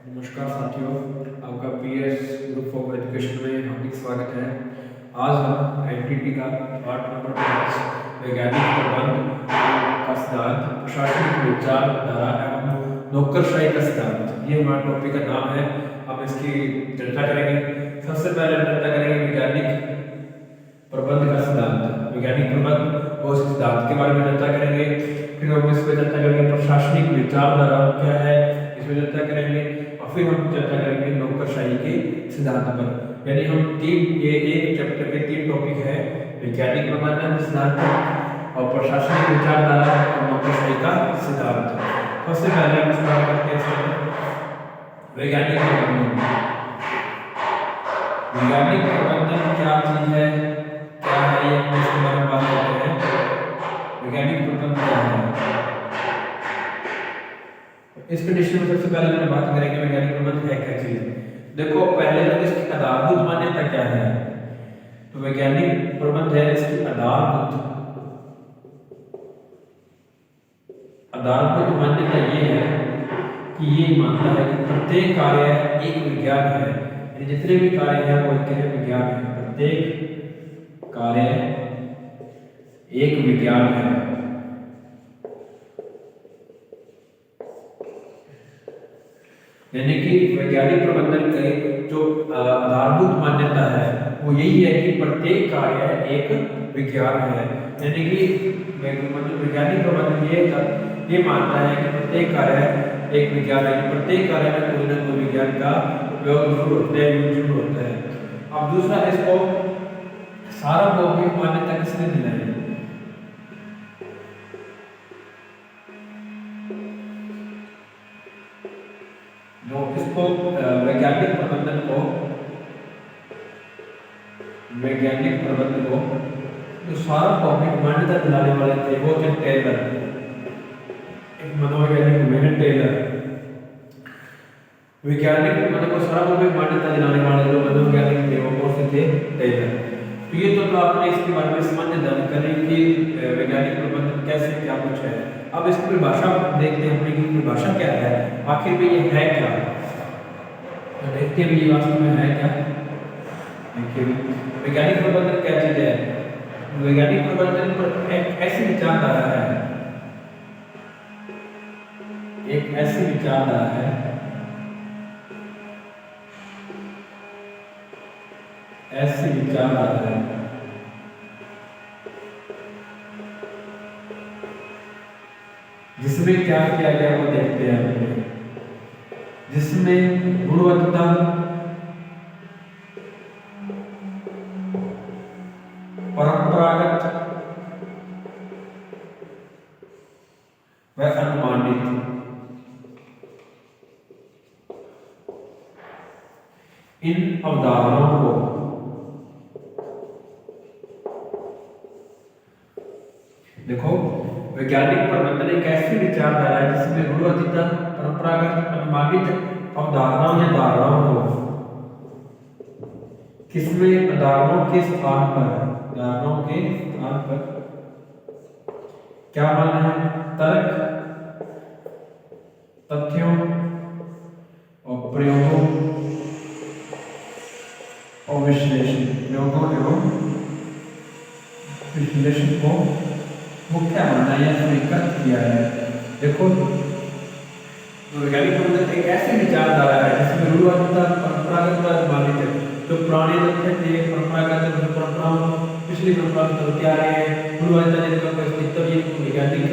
नमस्कार साथियों, आपका पीएस ग्रुप ऑफ एजुकेशन में हार्दिक स्वागत है। आज हम एनटीटी का पार्ट नंबर 5 वैज्ञानिक प्रबंध का सिद्धांत, प्रशासनिक विचारधारा एवं नौकरशाही का सिद्धांत, ये हमारा टॉपिक का नाम है। हम इसकी चर्चा करेंगे। सबसे पहले हम चर्चा करेंगे वैज्ञानिक प्रबंध का सिद्धांत, वैज्ञानिक प्रबंध और सिद्धांत के बारे में चर्चा करेंगे। फिर हम इस पर चर्चा करेंगे प्रशासनिक विचारधारा क्या है, इसमें चर्चा करेंगे। और फिर हम चर्चा करेंगे नौकरशाही के सिद्धांत पर। यानी हम ये एक चैप्टर के 3 टॉपिक है, वैज्ञानिक प्रबंधन सिद्धांत और प्रशासनिक विचारधारा और नौकरशाही का सिद्धांत। सबसे पहले हम स्टार्ट करते हैं वैज्ञानिक प्रबंधन। वैज्ञानिक प्रबंधन क्या चीज है, क्या है, ये हम इसके बारे में बात करते हैं। वैज्ञानिक प्रबंधन क्या है, इस कंडीशन में सबसे पहले हम बात करेंगे वैज्ञानिक प्रबंधन है क्या चीज। देखो, पहले तो इसकी आधारभूत मान्यता क्या है। तो वैज्ञानिक प्रबंध है, इसकी आधारभूत मान्यता ये है कि ये मानता है कि प्रत्येक कार्य एक विज्ञान है। यानी जितने भी कार्य हैं वो एक विज्ञान है। प्रत्येक कार्य एक विज्ञान है। यानी कि वैज्ञानिक प्रबंधन की जो आधारभूत मान्यता है वो यही है कि प्रत्येक कार्य एक विज्ञान है। यानी कि वैज्ञानिक प्रबंधन ये मानता है कि प्रत्येक कार्य एक विज्ञान है। प्रत्येक कार्य में कोई ना कोई विज्ञान का उपयोग जरूर होता है। अब दूसरा, इसको सार्वभौमिक मान्यता किसने दिलाई? जो इसको वैज्ञानिक प्रबंधन को जो सार्वभौमिक मान्यता दिलाने वाले थे वो थे टेलर, एक मनोवैज्ञानिक विलियम टेलर। वैज्ञानिक प्रबंधन को सार्वभौमिक मान्यता दिलाने वाले जो मनोवैज्ञानिक थे वो कौन से थे? टेलर। तो ये तो आपने इसके बारे में सामान्य जानकारी कि वैज्ञानिक प्रबंधन कैसे क्या कुछ है। अब इसकी परिभाषा देखते हैं, अपनी परिभाषा क्या है, आखिर में ये है क्या। तो देखते हैं ये वास्तव में है क्या। देखिए, वैज्ञानिक प्रबंधन क्या चीज है। वैज्ञानिक प्रबंधन पर एक ऐसी विचारधारा है, एक ऐसी विचारधारा है, ऐसी विचारधारा है जिसमें क्या किया गया वो देखते हैं। जिसमें गुणवत्ता, परंपरागत व अनुमानित इन अवधारणाओं को देखो, वैज्ञानिक प्रबंधन एक ऐसी विचारधारा है जिसमें गुणवत्ता, परंपरागत, अनुमानित अवधारणाओं या धारणाओं को किसमें धारणाओं के स्थान पर क्या मानना है? तर्क, तथ्यों और प्रयोगों और विश्लेषण को मुख्य माना या स्वीकृत किया है। देखो, वैज्ञानिक प्रबंधन एक ऐसी विचारधारा है जिसमें गुणवत्ता, परंपरागत व अनुमानित, जो पुराने तथ्य थे, परंपरागत परंपराओं, पिछली परंपरा में क्या रहे हैं, गुणवत्ता जिनका कोई अस्तित्व ये वैज्ञानिक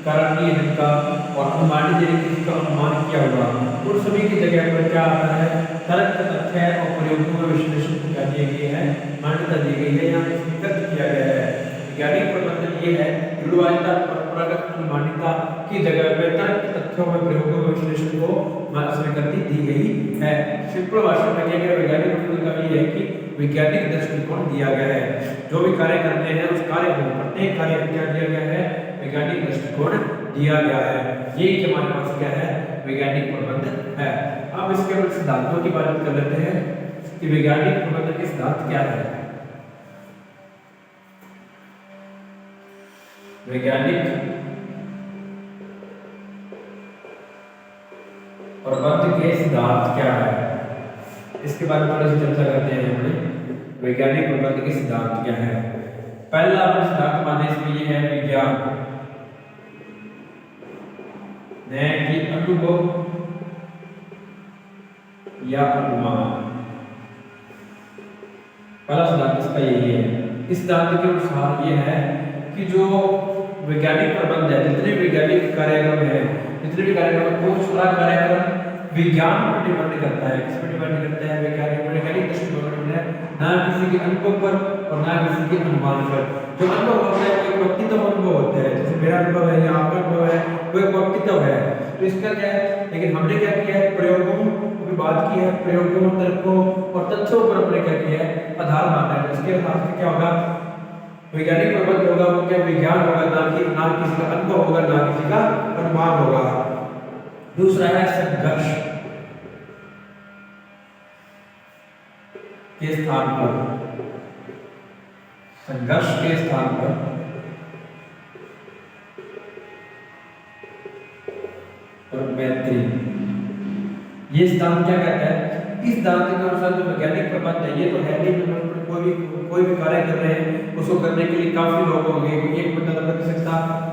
कारण नहीं है जिनका, और अनुमानित जिनका अनुमान किया हुआ, उन सभी की जगह पर क्या आता है? तर्क, तथ्य और प्रयोगों का विश्लेषण क्या दिए गए हैं, मान्यता दी गई है, यहाँ स्वीकृत किया गया है। वैज्ञानिक प्रबंधन ये है गुणवत्ता, परंपरागत, अनुमानिता की जगह पर तर्क, तथ्यों में प्रयोगों का विश्लेषण को स्वीकृति दी गई है। सिंपल भाषा में कहकर वैज्ञानिक प्रबंधन का ये है कि वैज्ञानिक दृष्टिकोण दिया गया है। जो भी कार्य करते हैं उस कार्य को, प्रत्येक कार्य को क्या दिया गया है? वैज्ञानिक दृष्टिकोण दिया गया है। यही हमारे पास क्या है? वैज्ञानिक प्रबंधन है। अब इसके बाद सिद्धांतों की बात कर लेते हैं कि वैज्ञानिक प्रबंधन के सिद्धांत क्या है। वैज्ञानिक प्रबंध के सिद्धांत क्या है, इसके बारे में थोड़ी सी चर्चा करते हैं अपने। वैज्ञानिक प्रबंध के सिद्धांत क्या है। पहला अपना सिद्धांत मानने इसमें ये है विज्ञान ने कि अनुभव या अनुमान। पहला सिद्धांत इसका यही है। इस सिद्धांत के अनुसार ये है कि जो वैज्ञानिक प्रबंध है, जितने वैज्ञानिक कार्यक्रम है, जितने भी कार्यक्रम वो सारा कार्यक्रम विज्ञान पर डिपेंड करता है। किस पर डिपेंड करता है? वैज्ञानिक दृष्टिकोण पर, ना किसी के अनुभव पर और ना किसी के अनुमान पर। जो अनुभव होता है वो एक व्यक्तित्व अनुभव होता है, जैसे मेरा अनुभव है या आपका अनुभव है, वो एक व्यक्तित्व है। तो इसका क्या है, लेकिन हमने क्या किया है, प्रयोगों की बात की है, प्रयोगों, तर्कों और तथ्यों पर अपने क्या किया है, आधार माना है। इसके आधार से क्या होगा, वैज्ञानिक प्रबंध होगा वो क्या विज्ञान होगा, ना किसी का अनुभव होगा, ना किसी का अनुमान होगा। दूसरा है संघर्ष के स्थान पर, संघर्ष के स्थान पर मैत्री। ये सिद्धांत क्या कहता है? इस सिद्धांत के अनुसार जो वैज्ञानिक प्रबंध है, ये तो है नहीं, कोई भी कार्य कर रहे हैं उसको करने के लिए काफी लोग होंगे, एक बंदा तो कर सकता।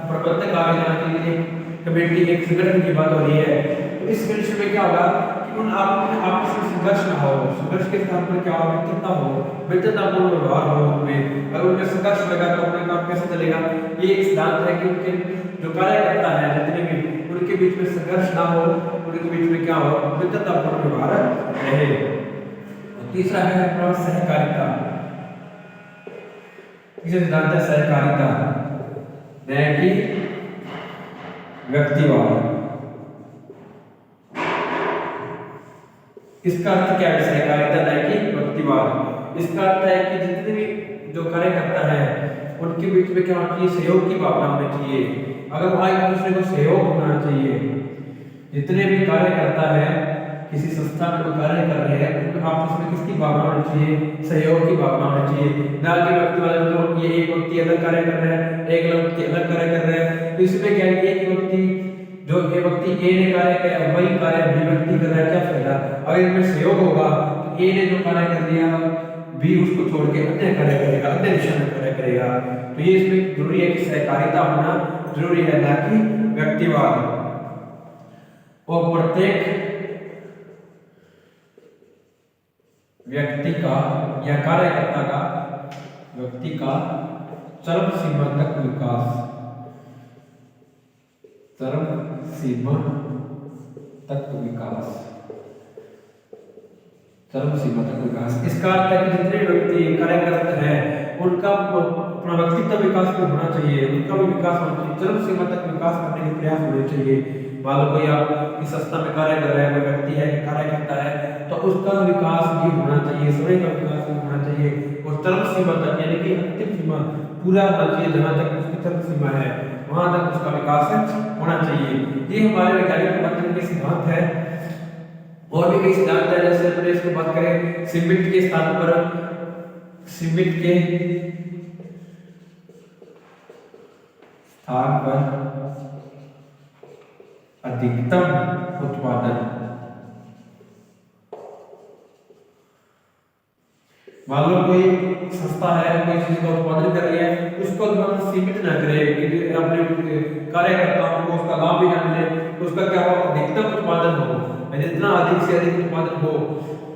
प्रबंधक आगे जाने के लिए कमेटी, एक संगठन की बात हो रही है। तो इस कंडीशन में क्या होगा कि उन आपस में संघर्ष ना हो, संघर्ष के स्थान पर क्या हो, मित्रता हो, मित्रतापूर्ण व्यवहार हो उनमें। अगर उनमें संघर्ष लगा तो अपना काम कैसे चलेगा? ये एक सिद्धांत है कि उनके जो कार्यकर्ता है, जितने भी, उनके बीच में संघर्ष ना हो, उनके बीच में क्या हो, मित्रतापूर्ण व्यवहार रहे। तीसरा है अपना सहकारिता। तीसरा सिद्धांत है सहकारिता, न कि व्यक्तिवाद। इसका अर्थ क्या है सहकारिता, न कि व्यक्तिवाद? इसका अर्थ है कि जितने भी जो कार्यकर्ता है उनके बीच में क्या होना चाहिए, सहयोग की भावना होनी चाहिए। अगर वहां एक दूसरे को सहयोग होना चाहिए। जितने भी कार्यकर्ता है किसी संस्था में जो कार्य कर रहे हैं उनमें आपस में किसकी भावना होनी चाहिए, सहयोग की भावना होनी चाहिए। ना कि व्यक्तिवाद में ये एक व्यक्ति अलग कार्य कर रहा है, एक व्यक्ति अलग कार्य कर रहा है, तो इसमें क्या है, एक व्यक्ति जो ये व्यक्ति ए ने कार्य किया वही कार्य बी व्यक्ति कर रहा है, क्या फायदा? अगर इनमें सहयोग होगा तो ए ने जो कार्य कर दिया बी उसको छोड़ के अन्य कार्य करेगा, अन्य दिशा में कार्य करेगा। तो ये इसमें जरूरी है कि सहकारिता होना जरूरी है, ना कि व्यक्तिवाद। और प्रत्येक व्यक्ति का या कार्यकर्ता का, व्यक्ति का चरम सीमा तक विकास, चरम सीमा तक विकास, चरम सीमा तक विकास। इसका अर्थ है कि जितने व्यक्ति कार्यकर्ता हैं उनका अपना व्यक्तित्व विकास भी होना चाहिए, उनका भी विकास होना चाहिए, चरम सीमा तक विकास करने के प्रयास होने चाहिए। मान लो कोई आप इस संस्था में कार्य कर रहा है, कोई व्यक्ति है कार्य करता है, तो उसका विकास भी होना चाहिए, समय का विकास भी होना चाहिए, और चरम सीमा तक यानी कि अंतिम सीमा पूरा होना चाहिए, जहाँ तक उसकी चरम सीमा है वहां तक उसका विकास होना चाहिए। ये हमारे वैज्ञानिक प्रबंधन के सिद्धांत है। और भी कई सिद्धांत है, जैसे अपने इसको बात करें सीमित के स्थान पर, सीमित के स्थान पर अधिकतम उत्पादन। मान लो कोई संस्था है, कोई चीज का उत्पादन कर रही है, उसको उत्पादन सीमित न करे कि अपने कार्यकर्ताओं को उसका लाभ भी न मिले, उसका क्या हो, अधिकतम उत्पादन हो, जितना अधिक से अधिक उत्पादन हो,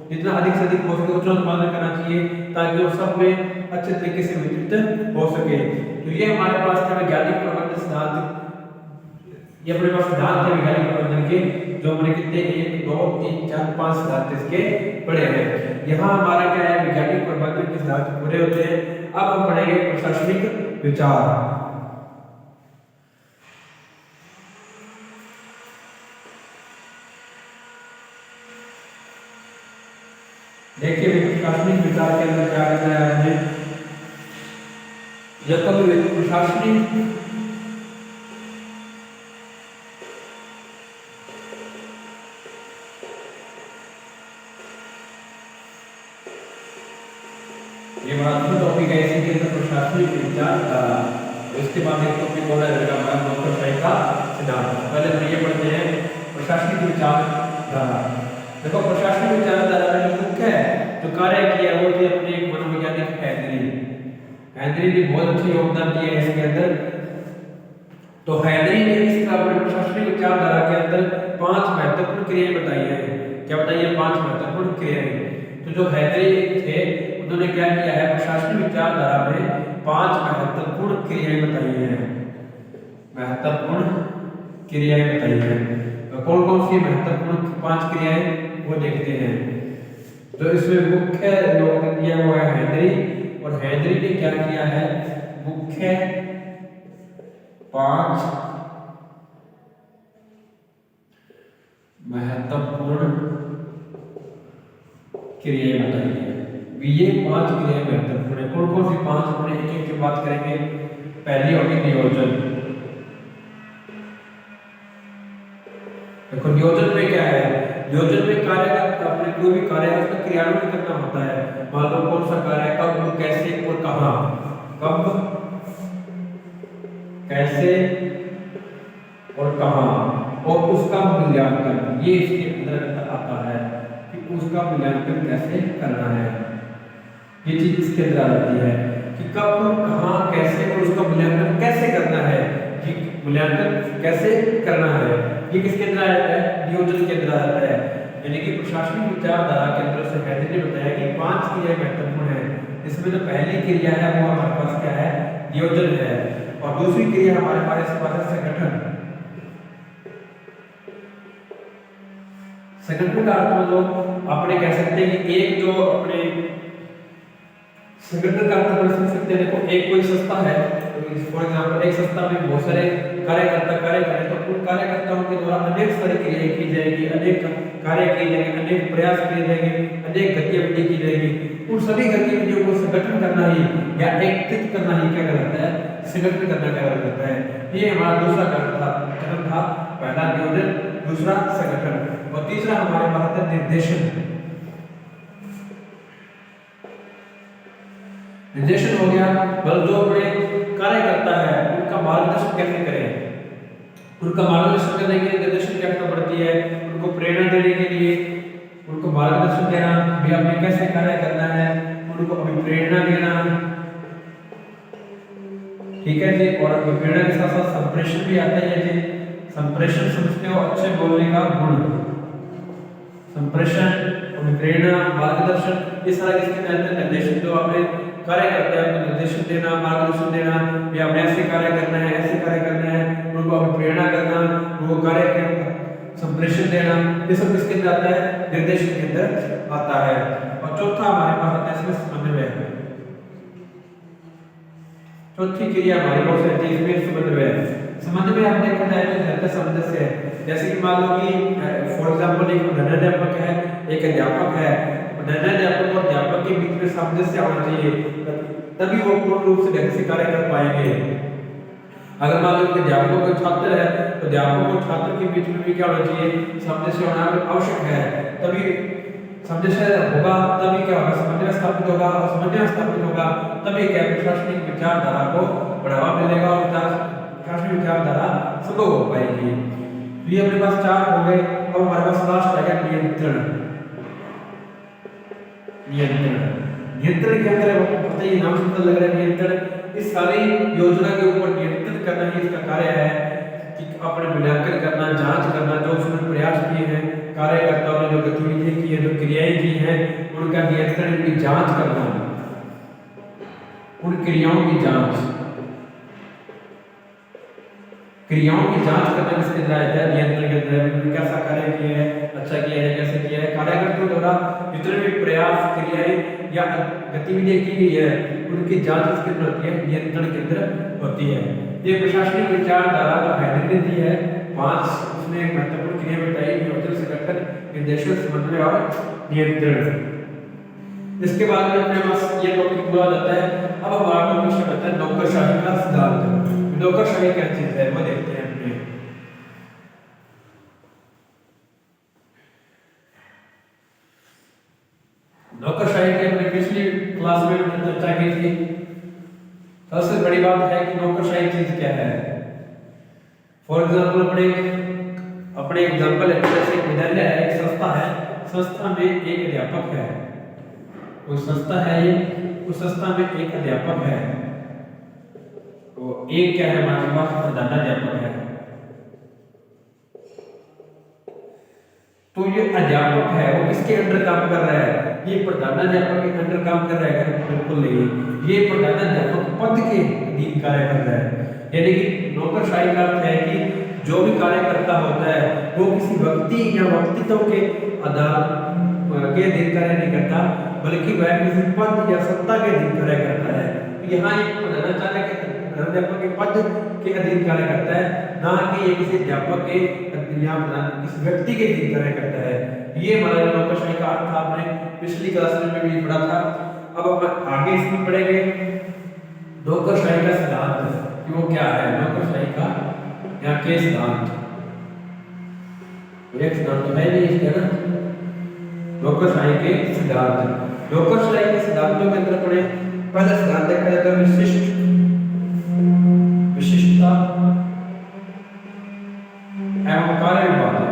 जितना अधिक से अधिक हो सके उतना उत्पादन करना चाहिए, ताकि वो सब में अच्छे तरीके से वितरित हो सके। तो ये हमारे पास था वैज्ञानिक प्रबंधन सिद्धांत। ये अपने पास सिद्धांत है वैज्ञानिक प्रबंधन के, जो हमने कितने 1 2 3 4 5 सिद्धांत इसके पढ़े हैं। यहाँ हमारा क्या है, वैज्ञानिक प्रबंधन के सिद्धांत पूरे होते हैं। अब हम पढ़ेंगे प्रशासनिक विचार। देखिए प्रशासनिक विचार के अंदर क्या करना है हमने, जब कभी प्रशासनिक ये महत्वपूर्ण टॉपिक है, इसी के अंदर प्रशासनिक विचार धारा। इसके बाद एक टॉपिक और है डॉक्टर शाही का सिद्धांत। पहले हम ये पढ़ते हैं प्रशासनिक विचार धारा। देखो प्रशासनिक विचारधारा में जो मुख्य जो कार्य किया वो थे अपने एक मनोवैज्ञानिक हैदरी। हैदरी ने बहुत अच्छा योगदान दिया है इसके अंदर। तो हैदरी ने इस अपने प्रशासनिक विचारधारा के अंदर 5 महत्वपूर्ण क्रियाएं बताई हैं। क्या बताई है? 5 महत्वपूर्ण क्रियाएं। तो जो हैदरी थे उन्होंने क्या किया है, प्रशासनिक विचारधारा में 5 महत्वपूर्ण क्रियाएं बताई हैं। महत्वपूर्ण क्रियाएं बताई हैं। तो कौन कौन सी महत्वपूर्ण 5 क्रियाएं वो देखते हैं। तो इसमें मुख्य योगदान दिया हुआ है हैदरी, और हैदरी ने क्या किया है, मुख्य 5 महत्वपूर्ण क्रियाएं बताई है। ये 5 क्रियाएं महत्वपूर्ण है। कौन कौन सी 5 अपने एक एक की बात करेंगे। पहली होगी नियोजन। देखो नियोजन में क्या है, नियोजन में कार्य का अपने कोई भी कार्य है उसका क्रियान्वयन करना होता है। मान लो कौन सा कार्य है, कब, कैसे और कहां। कब, कैसे और कहां, और उसका मूल्यांकन, ये इसके अंदर आता है कि उसका मूल्यांकन कैसे करना है। ये चीज इसके अंदर आती है कि कब, कहां, कैसे और उसका मूल्यांकन कैसे करना है। कि मूल्यांकन कैसे करना है ये किसके अंदर आता है, नियोजन के अंदर आता है। यानी कि प्रशासनिक विचारधारा के अंदर से हैदरी ने बताया कि 5 क्रियाएं महत्वपूर्ण है। इसमें जो पहली क्रिया है वो हमारे पास क्या है, नियोजन है। और दूसरी क्रिया हमारे पास संगठन। संगठन का अर्थ मतलब अपने कह सकते हैं कि एक जो अपने संगठन का अर्थ समझ सकते हैं। देखो एक कोई संस्था है, फॉर एग्जांपल एक संस्था में बहुत सारे कार्यकर्ता कार्य करें, तो उन कार्यकर्ताओं के द्वारा अनेक सारी क्रियाएं की जाएगी, अनेक कार्य किए जाएंगे, अनेक प्रयास किए जाएंगे, अनेक गतिविधि की जाएगी। उन सभी गतिविधियों को संगठन करना ही या एकत्रित करना ही क्या कहलाता है, संगठन करना क्या कहलाता है। ये हमारा दूसरा कथन था। पहला नियोजन, दूसरा संगठन, और तीसरा हमारे पास है निर्देशन। निर्देशन हो गया, बल जो अपने कार्य करता है उनका मार्गदर्शन कैसे करें। उनका मार्गदर्शन करने के लिए निर्देशन क्या करना पड़ती है, उनको प्रेरणा देने के लिए उनको मार्गदर्शन देना भी, आपने कैसे कार्य करना है उनको अभिप्रेरणा देना, ठीक है जी। और अभिप्रेरणा के साथ साथ संप्रेषण भी आता है जी। संप्रेषण समझते हो, अच्छे बोलने का गुण। संप्रेषण, अभिप्रेरणा, मार्गदर्शन, ये सारा किसके तहत है, निर्देशन। जो आपने कार्य करते हैं उनको निर्देशन देना, मार्गदर्शन देना, या हमने ऐसे कार्य करना है, ऐसे कार्य करना है, उनको प्रेरणा करना, वो कार्य के संप्रेषण देना, ये सब किसके अंदर आता है, निर्देशन के अंदर आता है। और चौथा हमारे पास आता है इसमें समन्वय। चौथी क्रिया हमारी ओर से है इसमें समन्वय। समन्वय आप देखा जाए तो बेहतर सामंजस्य है। जैसे कि मान लो कि फॉर एग्जांपल एक प्रधानाध्यापक है, एक अध्यापक है। प्रधानाध्यापक और अध्यापक के बीच में सामंजस्य होना चाहिए, तभी वो पूर्ण रूप से ढंग से कार्य कर पाएंगे। अगर मान लो कि अध्यापक को छात्र है तो अध्यापक और छात्र के बीच में भी क्या होना चाहिए, सामंजस्य होना आवश्यक है। तभी सामंजस्य होगा, तभी क्या होगा, समन्वय स्थापित होगा, और समन्वय स्थापित होगा तभी क्या प्रशासनिक विचारधारा को बढ़ावा मिलेगा और प्रशासनिक विचारधारा संभव हो पाएगी। तो ये अपने पास 4 हो गए। अब हमारे पास लास्ट आ गया नियंत्रण। नियंत्रण के अंदर आपको पता ही नाम से लग रहा है नियंत्रण। इस सारी योजना के ऊपर नियंत्रित करना ही इसका कार्य है कि अपने मूल्यांकन करना, जांच करना, जो उसने प्रयास किए हैं कार्यकर्ताओं ने, जो गतिविधियां की है, जो क्रियाएं की हैं, उनका नियंत्रण, उनकी जांच करना, उन क्रियाओं की जांच, क्रियाओं की जांच करना किसके अंदर आता है, नियंत्रण के अंदर। कैसा कार्य किया है, अच्छा किया है, कैसे किया है। कार्यकर्ताओं द्वारा जितने भी प्रयास, क्रियाएं या गतिविधियां की गई है उनकी जांच किसके अंदर होती है, नियंत्रण के अंदर होती है। ये प्रशासनिक विचारधारा जो हैदरी ने दी है 5, उसमें एक महत्वपूर्ण क्रिया बताई, नियोजन, संगठन, निर्देशन, समन्वय और नियंत्रण। इसके बाद में अपने पास ये टॉपिक पूरा हो जाता है। अब हमारा टॉपिक आता है नौकरशाही का सिद्धांत। नौकरशाही क्या चीज है वो देखते हैं अपने। नौकरशाही की हमने पिछली क्लास में चर्चा की थी। सबसे बड़ी बात है कि नौकरशाही चीज क्या है। फॉर एग्जांपल अपने अपने एग्जांपल लेते हैं, जैसे विद्यालय है, एक संस्था है, संस्था में एक अध्यापक है, कोई संस्था है, ये उस संस्था में एक अध्यापक है, तो एक क्या है हमारे पास प्रधानाध्यापक है। तो ये अध्यापक है वो किसके अंडर काम कर रहा है? ये प्रधानाध्यापक के अंडर काम कर रहा है? बिल्कुल नहीं, ये प्रधानाध्यापक पद के अधीन कार्य कर रहा है। यानी कि नौकरशाही का अर्थ है कि जो भी कार्य करता होता है वो किसी व्यक्ति या व्यक्तित्व के आधार के अधीन कार्य नहीं करता, बल्कि वह किसी पद या सत्ता के अधीन कार्य करता है। यहाँ एक प्रधानाचार्य के अध्यापक के पद के अधीन कार्य करता है, ना कि ये किसी अध्यापक के या किसी व्यक्ति के अधीन कार्य करता है। ये हमारा नौकरशाही का अर्थ था, आपने पिछली क्लास में भी पढ़ा था। अब हम आगे इसमें पढ़ेंगे नौकरशाही का सिद्धांत कि वो क्या है। नौकरशाही का या के सिद्धांत, एक सिद्धांत तो है नहीं इसका ना, नौकरशाही के सिद्धांत। नौकरशाही के सिद्धांतों के अंदर पढ़े, पहला सिद्धांत देखा जाता है विशिष्टता एवं कार्य विभाजन।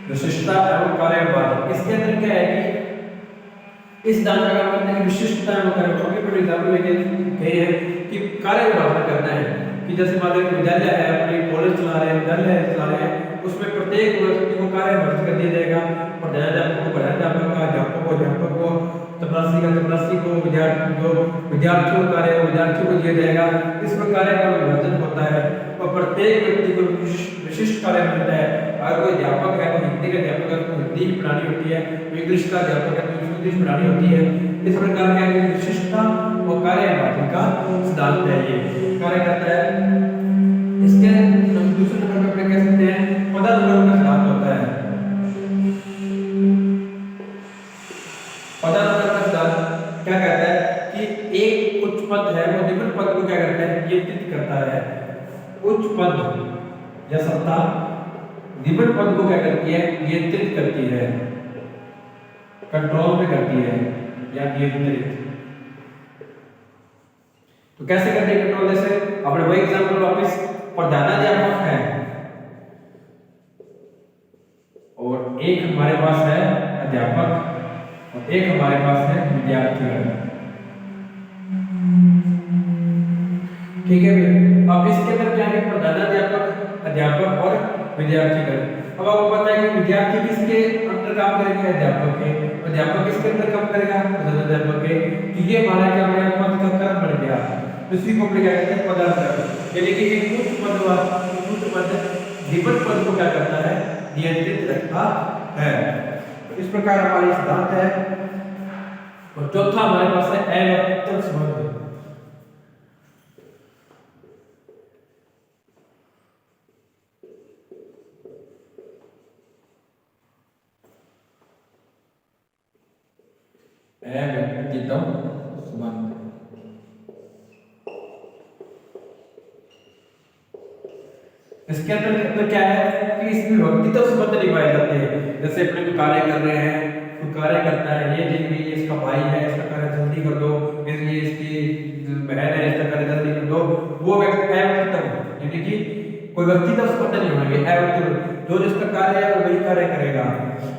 विशिष्टता एवं कार्य विभाजन, इसके अंदर क्या है कि इस सिद्धांत का काम करते हैं विशिष्टता एवं कार्य विभाजन। पर एग्जांपल लेके कहे हैं कि कार्य विभाजन करना है कि जैसे मान लो विद्यालय है, अपने कॉलेज चला रहे हैं, विद्यालय चला रहे हैं, उसमें प्रत्येक व्यक्ति को कार्य विभाजन कर दिया जाएगा। प्रधानाध्यापक को प्रधानाध्यापक का, अध्यापक को अध्यापक को, चपरासी का चपरासी को, विद्यार्थियों का कार्य विद्यार्थियों को दिया जाएगा। इस प्रकार का विभाजन होता है और प्रत्येक व्यक्ति को विशिष्ट कार्य मिलता है। अगर कोई अध्यापक है तो हिंदी का अध्यापक है तो हिंदी की पढ़ानी होती है, इंग्लिश का अध्यापक है तो इंग्लिश पढ़ानी होती है। इस प्रकार का विशिष्टता और कार्य विभाजन का सिद्धांत है, ये कार्य करता है। इसके दूसरे नंबर पर कह सकते हैं पदानुक्रम का सिद्धांत होता है। पदानुक्रम का सिद्धांत क्या कहता है कि एक उच्च पद है वो निम्न पद को क्या करता है? नियंत्रित करता है। उच्च पद या सत्ता निम्न पद को क्या करती है? नियंत्रित करती है, कंट्रोल में करती है या नियंत्रित। तो कैसे करते हैं कंट्रोल? जैसे अपने वही एग्जांपल वापस, प्रधानाध्यापक है और एक हमारे पास है अध्यापक और एक हमारे पास है विद्यार्थी। ठीक है भाई, अब इसके अंदर क्या है? प्रधानाध्यापक, अध्यापक और विद्यार्थीगण। अब आपको पता है कि विद्यार्थी किसके अंदर काम करेंगे? अध्यापक के। अध्यापक किसके अंदर काम करेगा? प्रधानाध्यापक के। कि ये हमारा क्या बन गया? पद का क्रम बन गया। इसी को क्या कहते हैं? पदानुक्रम। यानी कि एक उच्च पद निम्न पद को क्या करता है? नियंत्रित रखता है। इस प्रकार हमारा सिद्धांत है। और चौथा हमारे पास है अव्यक्तित्व संबंध। अव्यक्तित्व संबंध, इसके अंदर क्या है कि इसमें व्यक्तित्व संबंध निभाए जाते हैं। जैसे अपने को कार्य कर रहे हैं, तो कार्य करता है, ये इसका भाई है, इसका कार्य जल्दी कर दो, ये इसकी बहन है, इसका कार्य जल्दी कर दो। वो अव्यक्तित्व, यानी कि कोई व्यक्तित्व संबंध नहीं होंगे, अव्यक्तित्व। जो जिसका कार्य है वो वही कार्य करेगा।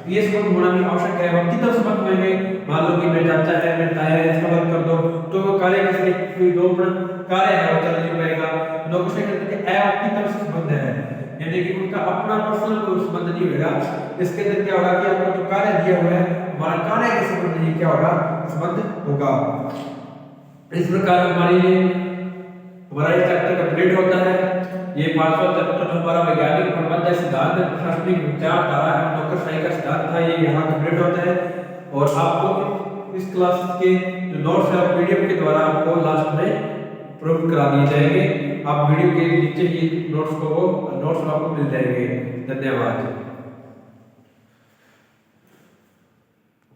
ये संबंध होना भी आवश्यक है। व्यक्तित्व संबंध होंगे, मान लो कि मेरे चाचा है, मेरे ताया है, इसका वर्क कर दो, तो वो कार्य किसके? कोई दो कार्य है वो चल नहीं पाएगा। नौकरशाही के अव्यक्तित्व संबंध है, यानी कि उनका अपना पर्सनल कोई संबंध नहीं होगा। इसके अंदर क्या होगा कि आपको जो कार्य दिया हुआ है हमारा कार्य के संबंध में क्या होगा? संबंध होगा। इस प्रकार हमारी हमारा ये चैप्टर कंप्लीट होता है। ये 5वां चैप्टर हमारा वैज्ञानिक प्रबंध सिद्धांत, प्रशासनिक विचारधारा एवं नौकरशाही का सिद्धांत था, ये यहाँ कंप्लीट होता है। और आपको इस क्लास के जो नोट्स है पीडीएफ के द्वारा आपको लास्ट में प्रूफ करा दिए जाएंगे। आप वीडियो के नीचे ही नोट्स आपको मिल जाएंगे। धन्यवाद।